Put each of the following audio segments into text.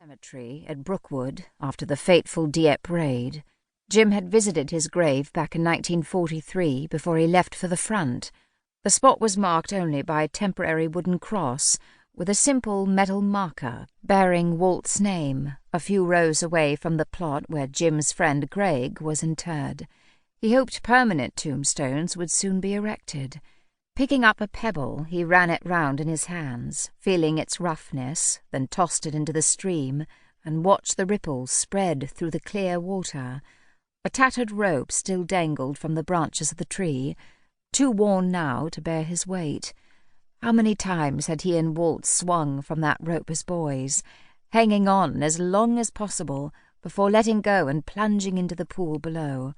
cemetery at Brookwood after the fateful Dieppe raid. Jim had visited his grave back in 1943 before he left for the front. The spot was marked only by a temporary wooden cross with a simple metal marker bearing Walt's name, a few rows away from the plot where Jim's friend Greg was interred. He hoped permanent tombstones would soon be erected. Picking up a pebble, he ran it round in his hands, feeling its roughness, then tossed it into the stream and watched the ripples spread through the clear water. A tattered rope still dangled from the branches of the tree, too worn now to bear his weight. How many times had he and Walt swung from that rope as boys, hanging on as long as possible before letting go and plunging into the pool below.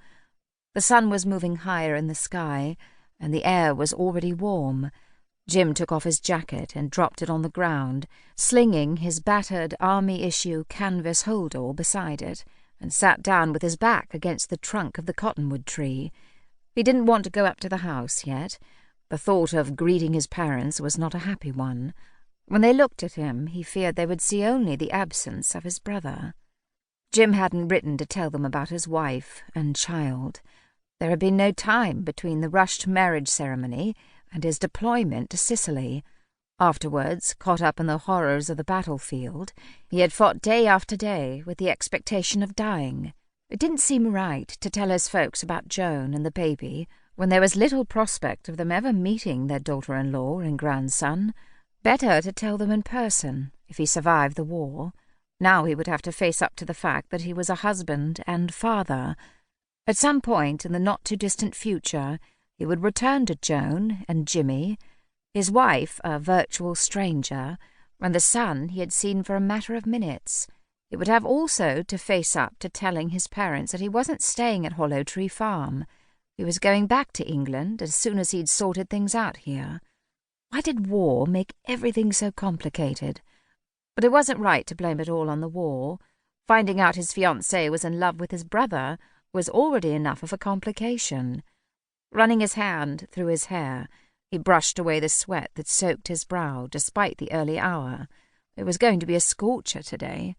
The sun was moving higher in the sky, and the air was already warm. Jim took off his jacket and dropped it on the ground, slinging his battered army-issue canvas holdall beside it, and sat down with his back against the trunk of the cottonwood tree. He didn't want to go up to the house yet. The thought of greeting his parents was not a happy one. When they looked at him, he feared they would see only the absence of his brother. Jim hadn't written to tell them about his wife and child. There had been no time between the rushed marriage ceremony and his deployment to Sicily. Afterwards, caught up in the horrors of the battlefield, he had fought day after day with the expectation of dying. It didn't seem right to tell his folks about Joan and the baby when there was little prospect of them ever meeting their daughter-in-law and grandson. Better to tell them in person, if he survived the war. Now he would have to face up to the fact that he was a husband and father. At some point in the not-too-distant future, he would return to Joan and Jimmy, his wife a virtual stranger, and the son he had seen for a matter of minutes. He would have also to face up to telling his parents that he wasn't staying at Hollow Tree Farm. He was going back to England as soon as he'd sorted things out here. Why did war make everything so complicated? But it wasn't right to blame it all on the war. Finding out his fiancée was in love with his brother was already enough of a complication. Running his hand through his hair, he brushed away the sweat that soaked his brow despite the early hour. It was going to be a scorcher today.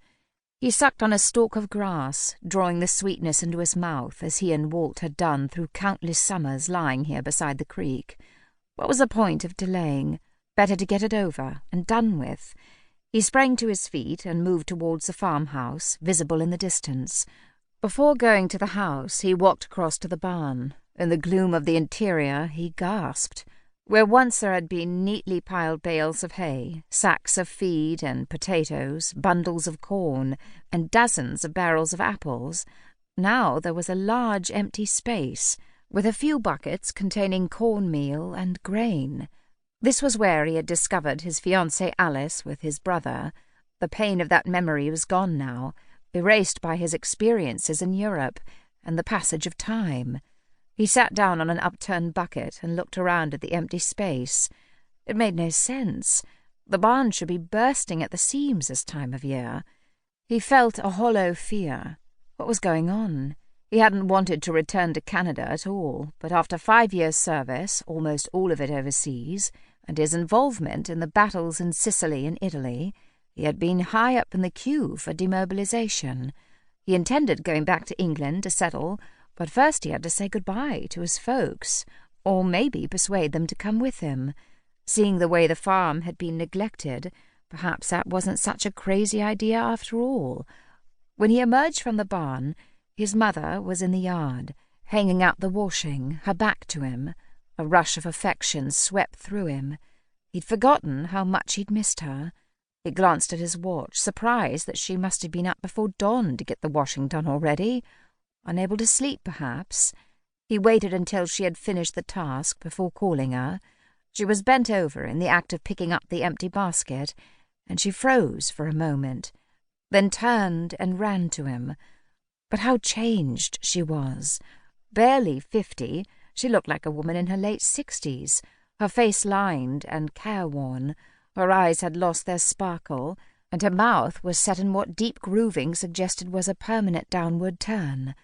He sucked on a stalk of grass, drawing the sweetness into his mouth as he and Walt had done through countless summers lying here beside the creek. What was the point of delaying? Better to get it over and done with. He sprang to his feet and moved towards the farmhouse, visible in the distance. Before going to the house, he walked across to the barn. In the gloom of the interior, he gasped. Where once there had been neatly piled bales of hay, sacks of feed and potatoes, bundles of corn, and dozens of barrels of apples, now there was a large empty space, with a few buckets containing cornmeal and grain. This was where he had discovered his fiancée Alice with his brother. The pain of that memory was gone now, erased by his experiences in Europe and the passage of time. He sat down on an upturned bucket and looked around at the empty space. It made no sense. The barn should be bursting at the seams this time of year. He felt a hollow fear. What was going on? He hadn't wanted to return to Canada at all, but after 5 years' service, almost all of it overseas, and his involvement in the battles in Sicily and Italy, he had been high up in the queue for demobilization. He intended going back to England to settle, but first he had to say goodbye to his folks, or maybe persuade them to come with him. Seeing the way the farm had been neglected, perhaps that wasn't such a crazy idea after all. When he emerged from the barn, his mother was in the yard, hanging out the washing, her back to him. A rush of affection swept through him. He'd forgotten how much he'd missed her. He glanced at his watch, surprised that she must have been up before dawn to get the washing done already. Unable to sleep, perhaps. He waited until she had finished the task before calling her. She was bent over in the act of picking up the empty basket, and she froze for a moment, then turned and ran to him. But how changed she was. Barely 50, she looked like a woman in her late 60s, her face lined and careworn. Her eyes had lost their sparkle, and her mouth was set in what deep grooving suggested was a permanent downward turn.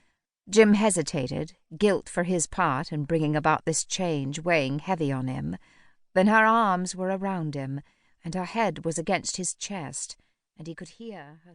Jim hesitated, guilt for his part in bringing about this change weighing heavy on him. Then her arms were around him, and her head was against his chest, and he could hear her